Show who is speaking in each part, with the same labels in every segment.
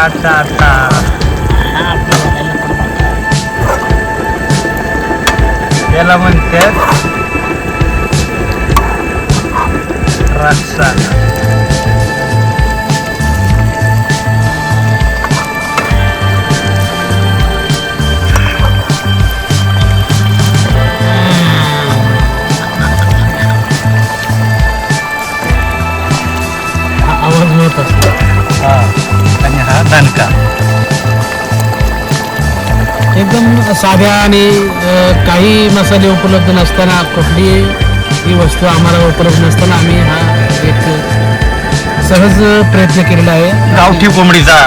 Speaker 1: टा याला म्हणतात रस्सा.
Speaker 2: आवाज होत असतो.
Speaker 1: हा आणि हा दणका.
Speaker 2: एकदम साध्या आणि काही मसाले उपलब्ध नसताना, कुठली ही वस्तू आम्हाला उपलब्ध नसताना आम्ही हा एक सहज प्रयत्न केलेला आहे.
Speaker 1: गावठी कोंबडीचा.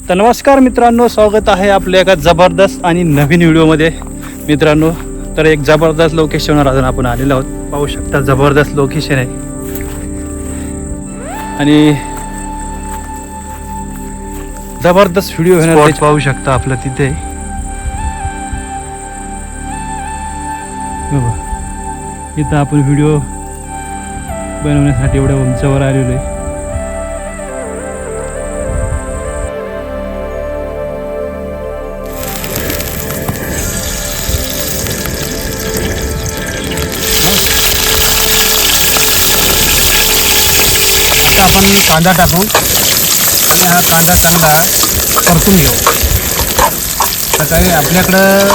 Speaker 1: तर नमस्कार मित्रांनो, स्वागत आहे आपल्या एका जबरदस्त आणि नवीन व्हिडिओमध्ये. मित्रांनो, तर एक जबरदस्त लोकेशनवर अजून आपण आलेलो आहोत. पाहू शकता जबरदस्त लोकेशन आहे आणि जबरदस्त व्हिडिओ घेणार पाहू शकता आपलं तिथे. इथं आपण व्हिडिओ बनवण्यासाठी एवढ्या उंचावर आलेलो आहे. आपण कांदा टाकू आणि हा कांदा चांगला परतून घेऊ. सकाळी आपल्याकडं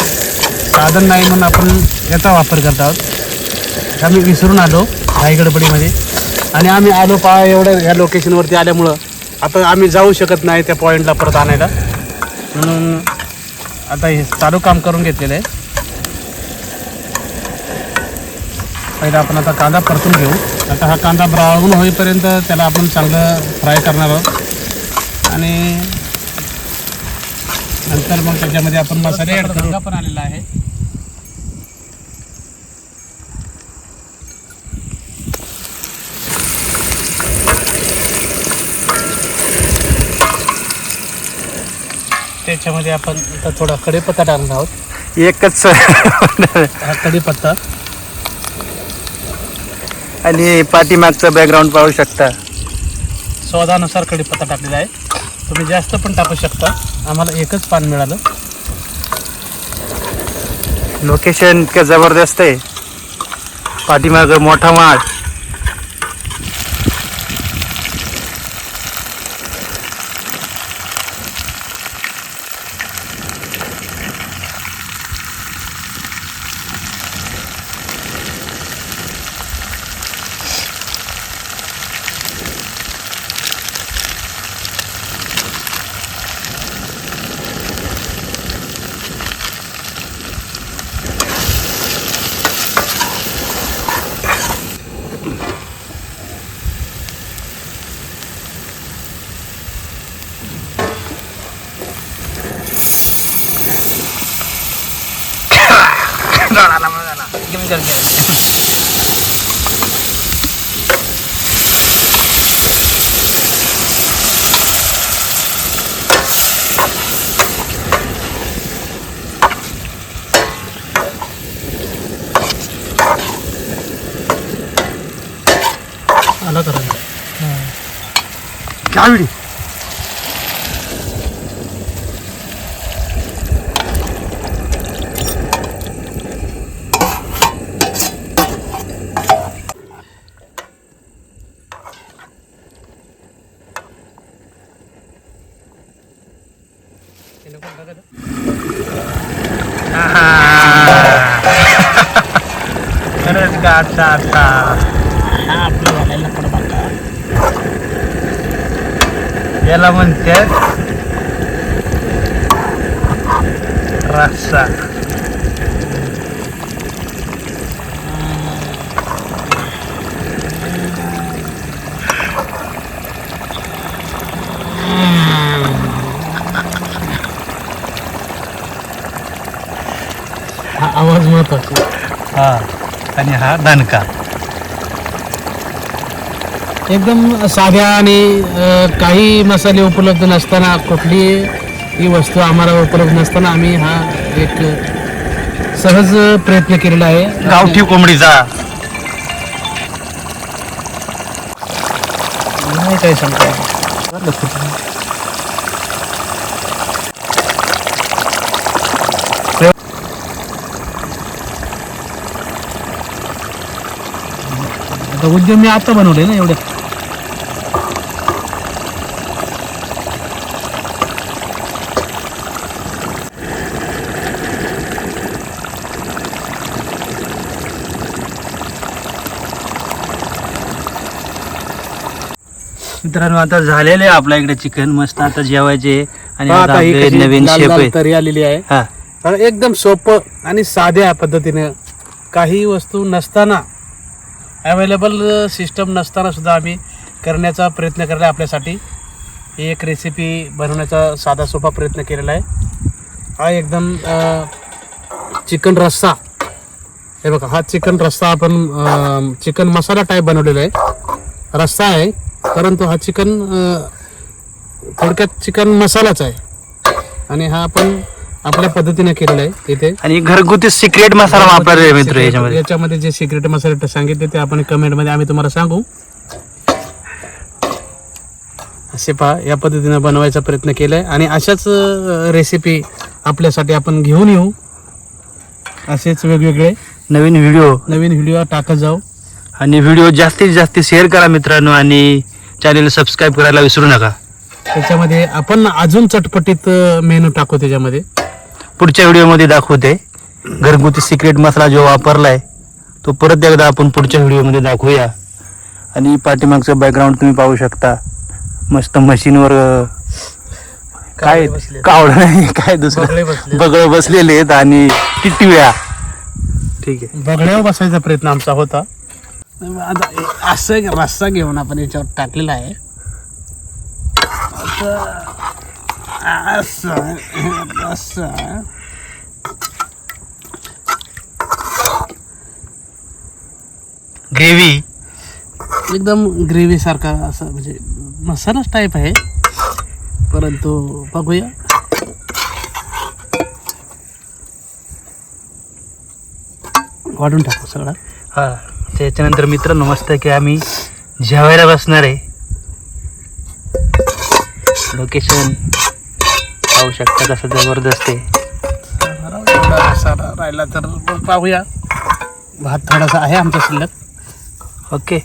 Speaker 1: साधन नाही म्हणून आपण याचा वापर करत आहोत. आम्ही विसरून आलो घाई गडबडीमध्ये आणि आम्ही आलो एवढ्या ह्या लोकेशनवरती आल्यामुळं आता आम्ही जाऊ शकत नाही त्या पॉईंटला परत आणायला, म्हणून आता हे चालू काम करून घेतलेलं आहे. पहिला आपण आता कांदा परतून घेऊ. आता हा कांदा ब्राऊन होईपर्यंत त्याला आपण चांगलं फ्राय करणार आहोत आणि नंतर मग त्याच्यामध्ये आपण मसाले ॲड करू. पण आलेला आहे. त्याच्यामध्ये आपण आता थोडा कढीपत्ता टाकणार आहोत. एकच
Speaker 2: हा कढीपत्ता
Speaker 1: आणि पाठीमागचं बॅकग्राऊंड पाहू शकता.
Speaker 2: स्वादानुसार कढीपत्ता टाकलेला आहे. तुम्ही जास्त पण टाकू शकता. आम्हाला एकच पान मिळालं.
Speaker 1: लोकेशन इतकं जबरदस्त आहे. पाठीमागं मोठा माळ. विचार केला.
Speaker 2: आला करा
Speaker 1: कावडी खरंच का? अच्छा अच्छा.
Speaker 2: हा आपलं घालायला पडबा
Speaker 1: याला म्हणतात रस्सा.
Speaker 2: हा आवाज महत्वाचा.
Speaker 1: हा आणि हा दणका.
Speaker 2: एकदम साध्या आणि काही मसाले उपलब्ध नसताना कुठली ही वस्तू आम्हाला उपलब्ध नसताना आम्ही हा एक सहज प्रयत्न केलेला आहे.
Speaker 1: गावठी कोंबडीचा.
Speaker 2: नाही काय सांगता. उद्यम मी आता बनवले ना एवढ्यात.
Speaker 1: मित्रांनो आता झालेले आपल्या इकडे चिकन मस्त. आता जेवायचे आणि
Speaker 2: पहा
Speaker 1: आता
Speaker 2: आता ही
Speaker 1: आपले
Speaker 2: कशी
Speaker 1: नवीन
Speaker 2: लाल
Speaker 1: शेप
Speaker 2: लाल
Speaker 1: आहे.
Speaker 2: तरी आलेली आहे.
Speaker 1: हा
Speaker 2: कारण एकदम सोपं आणि साध्या पद्धतीने काही वस्तू नसताना अवेलेबल सिस्टम नसताना सुद्धा आम्ही करण्याचा प्रयत्न केलेला आहे. आपल्यासाठी ही एक रेसिपी बनवण्याचा साधा सोपा प्रयत्न केलेला आहे. हा एकदम चिकन रस्सा. हे बघा हा चिकन रस्सा आपण चिकन मसाला टाईप बनवलेला आहे. रस्सा आहे परंतु हा चिकन थोडक्यात चिकन मसालाच आहे आणि हा आपण आपल्या पद्धतीने केलेला आहे इथे.
Speaker 1: आणि घरगुती सिक्रेट मसाला वापरले मित्र याच्यामध्ये.
Speaker 2: याच्यामध्ये जे सिक्रेट मसाले सांगितले ते आपण कमेंटमध्ये आम्ही तुम्हाला सांगू. असे पहा या पद्धतीने बनवायचा प्रयत्न केला आहे आणि अशाच रेसिपी आपल्यासाठी आपण घेऊन येऊ. असेच वेगवेगळे
Speaker 1: नवीन
Speaker 2: व्हिडिओ टाकत जाऊ.
Speaker 1: आणि व्हिडिओ जास्तीत जास्त शेअर करा मित्रांनो आणि चॅनल सबस्क्राईब करायला विसरू नका.
Speaker 2: त्याच्यामध्ये आपण अजून चटपटीत मेनू टाकू. त्याच्यामध्ये
Speaker 1: पुढच्या व्हिडिओमध्ये दाखवते घरगुती सिक्रेट मसाला जो वापरलाय तो परत एकदा आपण पुढच्या व्हिडिओमध्ये दाखवूया. आणि पाठीमागचं बॅकग्राऊंड तुम्ही पाहू शकता. मस्त मशीनवर काय कावड नाही काय दुसरं बगळे बसलेले आहेत आणि टिटव्या. ठीक आहे
Speaker 2: बगड्यावर बसायचा प्रयत्न आमचा होता. आता असं रस्सा घेऊन आपण याच्यावर टाकलेला आहे. असं
Speaker 1: ग्रेव्ही
Speaker 2: एकदम ग्रेव्ही सारखा असं म्हणजे मसालाच टाईप आहे परंतु बघूया. वाढून टाकू सगळा.
Speaker 1: हा त्याच्यानंतर मित्रांनो मस्त की आम्ही जेवायला बसणार आहे. लोकेशन पाहू शकता कसं जबरदस्त आहे.
Speaker 2: राहिला तर पाहूया. भात थोडासा आहे आमचा शिल्लक.
Speaker 1: ओके